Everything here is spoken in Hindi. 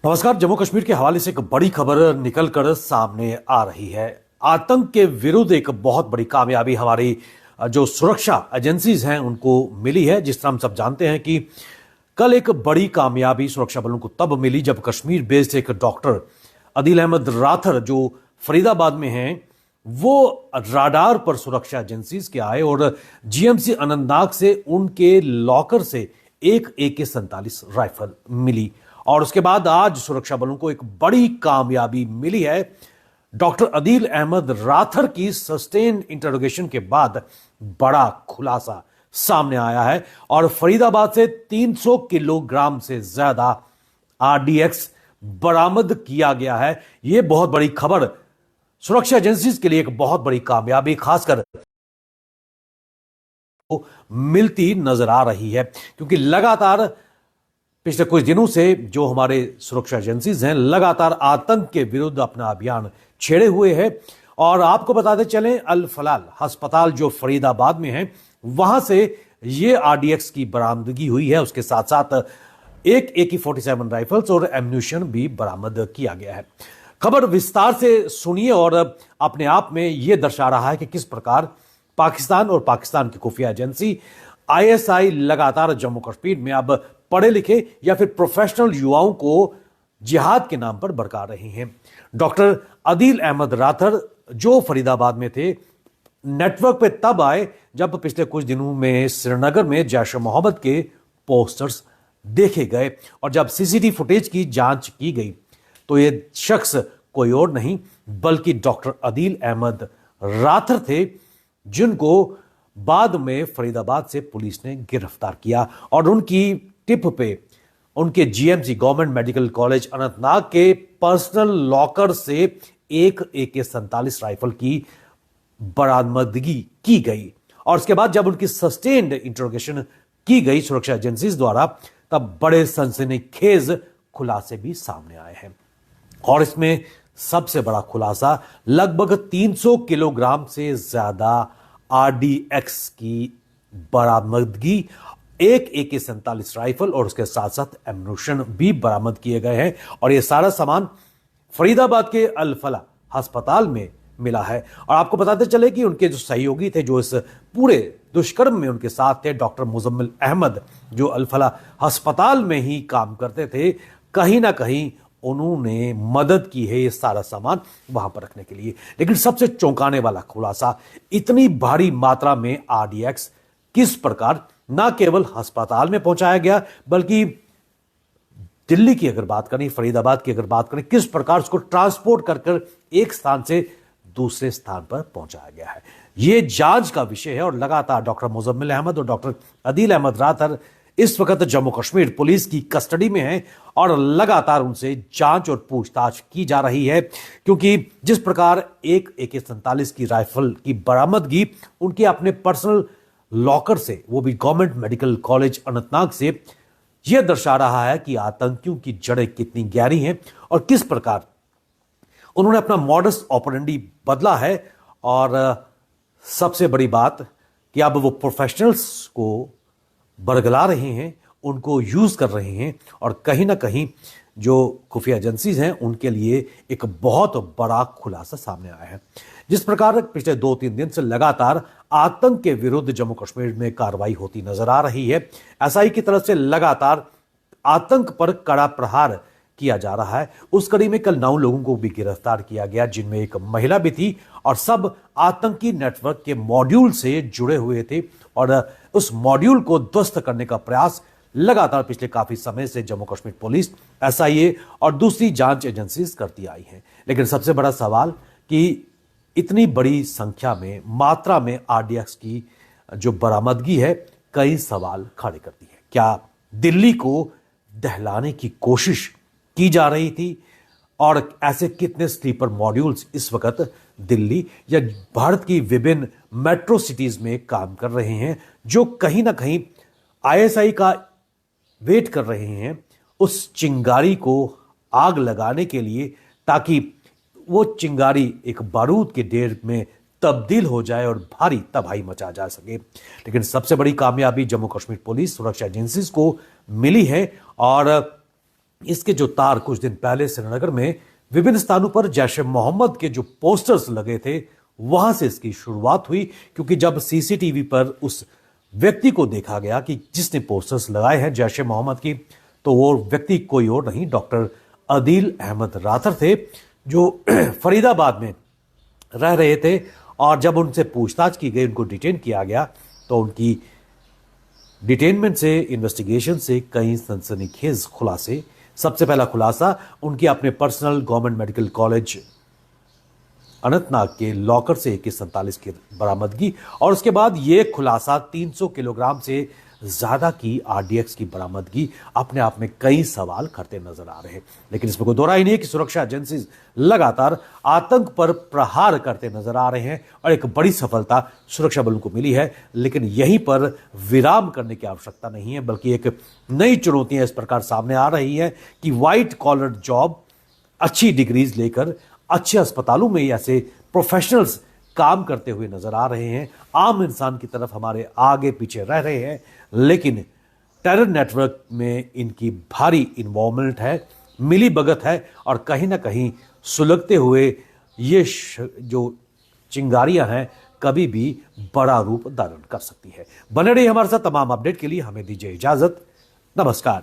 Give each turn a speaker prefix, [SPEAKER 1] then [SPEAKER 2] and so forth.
[SPEAKER 1] नमस्कार। जम्मू कश्मीर के हवाले से एक बड़ी खबर निकलकर सामने आ रही है। आतंक के विरुद्ध एक बहुत बड़ी कामयाबी हमारी जो सुरक्षा एजेंसीज हैं उनको मिली है। जिस तरह हम सब जानते हैं कि कल एक बड़ी कामयाबी सुरक्षा बलों को तब मिली जब कश्मीर बेस्ड एक डॉक्टर अदील अहमद राथर जो फरीदाबाद में हैं वो राडार पर सुरक्षा एजेंसीज के आए और जीएमसी अनंतनाग से उनके लॉकर से एक AK-47 राइफल मिली। और उसके बाद आज सुरक्षा बलों को एक बड़ी कामयाबी मिली है। डॉक्टर अदील अहमद राथर की सस्टेन इंटरोगेशन के बाद बड़ा खुलासा सामने आया है और फरीदाबाद से 300 किलोग्राम से ज्यादा RDX बरामद किया गया है। यह बहुत बड़ी खबर सुरक्षा एजेंसीज के लिए एक बहुत बड़ी कामयाबी खासकर मिलती नजर आ रही है, क्योंकि लगातार पिछले कुछ दिनों से जो हमारे सुरक्षा एजेंसीज हैं लगातार आतंक के विरुद्ध अपना अभियान छेड़े हुए हैं। और आपको बताते चलें, अल फलाल अस्पताल जो फरीदाबाद में है वहां से ये RDX की बरामदगी हुई है। उसके साथ साथ एक AK-47 राइफल्स और एम्यूनिशन भी बरामद किया गया है। खबर विस्तार से सुनिए और अपने आप में यह दर्शा रहा है कि किस प्रकार पाकिस्तान और पाकिस्तान की खुफिया एजेंसी ISI लगातार जम्मू कश्मीर में अब पढ़े लिखे या फिर प्रोफेशनल युवाओं को जिहाद के नाम पर भड़का रहे हैं। डॉक्टर अदील अहमद राथर जो फरीदाबाद में थे नेटवर्क पे तब आए जब पिछले कुछ दिनों में श्रीनगर में जैश ए मोहम्मद के पोस्टर्स देखे गए और जब CCTV फुटेज की जांच की गई तो यह शख्स कोई और नहीं बल्कि डॉक्टर अदील अहमद राथर थे, जिनको बाद में फरीदाबाद से पुलिस ने गिरफ्तार किया और उनकी टिप पे उनके GMC government medical college Anantnag के पर्सनल लॉकर से एक AK-47 राइफल की बरामदगी की गई। और उसके बाद जब उनकी सस्टेन्ड इंटरोगेशन की गई सुरक्षा एजेंसीज द्वारा तब बड़े सनसनीखेज खुलासे भी सामने आए हैं। और इसमें सबसे बड़ा खुलासा लगभग 300 किलोग्राम से ज्यादा RDX की बरामदगी, एक AK-47 राइफल और उसके साथ साथ एम्यूनिशन भी बरामद किए गए हैं। और यह सारा सामान फरीदाबाद के अल फला अस्पताल में मिला है। और आपको बताते चले कि उनके जो सहयोगी थे जो इस पूरे दुष्कर्म में उनके साथ थे, डॉक्टर मुजम्मिल अहमद जो अल फला अस्पताल में ही काम करते थे, कहीं ना कहीं उन्होंने मदद की है ये सारा सामान वहां पर रखने के लिए। लेकिन सबसे चौंकाने वाला खुलासा, इतनी भारी मात्रा में RDX किस प्रकार ना केवल अस्पताल में पहुंचाया गया बल्कि दिल्ली की अगर बात करें, फरीदाबाद की अगर बात करें, किस प्रकार उसको ट्रांसपोर्ट कर एक स्थान से दूसरे स्थान पर पहुंचाया गया है, यह जांच का विषय है। और लगातार डॉक्टर मुजम्मिल अहमद और डॉक्टर अदील अहमद राथर इस वक्त जम्मू कश्मीर पुलिस की कस्टडी में हैं और लगातार उनसे जांच और पूछताछ की जा रही है, क्योंकि जिस प्रकार एक AK-47 की राइफल की बरामदगी उनके अपने पर्सनल लॉकर से, वो भी गवर्नमेंट मेडिकल कॉलेज अनंतनाग से, यह दर्शा रहा है कि आतंकियों की जड़ें कितनी गहरी हैं और किस प्रकार उन्होंने अपना मॉडस ऑपरेंडी बदला है। और सबसे बड़ी बात कि अब वो प्रोफेशनल्स को बरगला रहे हैं, उनको यूज कर रहे हैं और कहीं ना कहीं जो खुफिया एजेंसीज हैं उनके लिए एक बहुत बड़ा खुलासा सामने आया है। जिस प्रकार पिछले 2-3 दिन से लगातार आतंक के विरुद्ध जम्मू कश्मीर में कार्रवाई होती नजर आ रही है, SI की तरफ से लगातार आतंक पर कड़ा प्रहार किया जा रहा है। उस कड़ी में कल 9 लोगों को भी गिरफ्तार किया गया, जिनमें एक महिला भी थी और सब आतंकी नेटवर्क के मॉड्यूल से जुड़े हुए थे और उस मॉड्यूल को ध्वस्त करने का प्रयास लगातार पिछले काफी समय से जम्मू कश्मीर पुलिस, SIA और दूसरी जांच एजेंसीज करती आई हैं। लेकिन सबसे बड़ा सवाल कि इतनी बड़ी संख्या में, मात्रा में RDX की जो बरामदगी है कई सवाल खड़े करती है। क्या दिल्ली को दहलाने की कोशिश की जा रही थी और ऐसे कितने स्लीपर मॉड्यूल्स इस वक्त दिल्ली या भारत की विभिन्न मेट्रो सिटीज में काम कर रहे हैं जो कहीं ना कहीं ISI का वेट कर रहे हैं उस चिंगारी को आग लगाने के लिए, ताकि वो चिंगारी एक बारूद के ढेर में तब्दील हो जाए और भारी तबाही मचा जा सके। लेकिन सबसे बड़ी कामयाबी जम्मू कश्मीर पुलिस सुरक्षा एजेंसीज को मिली है और इसके जो तार कुछ दिन पहले श्रीनगर में विभिन्न स्थानों पर जैश ए मोहम्मद के जो पोस्टर्स लगे थे, वहां से इसकी शुरुआत हुई। क्योंकि जब सीसीटीवी पर उस व्यक्ति को देखा गया कि जिसने पोस्टर्स लगाए हैं जैश ए मोहम्मद की, तो वो व्यक्ति कोई और नहीं, डॉक्टर अदील अहमद राथर थे, जो फरीदाबाद में रह रहे थे। और जब उनसे पूछताछ की गई, उनको डिटेन किया गया, तो उनकी डिटेनमेंट से, इन्वेस्टिगेशन से कई सनसनीखेज खुलासे। सबसे पहला खुलासा उनकी अपने personal government medical college Anantnag के लॉकर से AK-47 की बरामदगी, और उसके बाद यह खुलासा 300 किलोग्राम से ज्यादा की RDX की बरामदगी अपने आप में कई सवाल करते नजर आ रहे हैं। लेकिन इसमें कोई दो राय नहीं है कि सुरक्षा एजेंसी लगातार आतंक पर प्रहार करते नजर आ रहे हैं और एक बड़ी सफलता सुरक्षा बलों को मिली है। लेकिन यहीं पर विराम करने की आवश्यकता नहीं है, बल्कि एक नई चुनौतियां इस प्रकार सामने आ रही है कि व्हाइट कॉलर जॉब, अच्छी डिग्रीज लेकर अच्छे अस्पतालों में ऐसे प्रोफेशनल्स काम करते हुए नजर आ रहे हैं, आम इंसान की तरफ हमारे आगे पीछे रह रहे हैं। लेकिन टेरर नेटवर्क में इनकी भारी इन्वॉल्वमेंट है, मिली भगत है, और कहीं ना कहीं सुलगते हुए ये जो चिंगारियां हैं कभी भी बड़ा रूप धारण कर सकती है। बने रहिए हमारे साथ, तमाम अपडेट के लिए हमें दीजिए इजाजत। नमस्कार।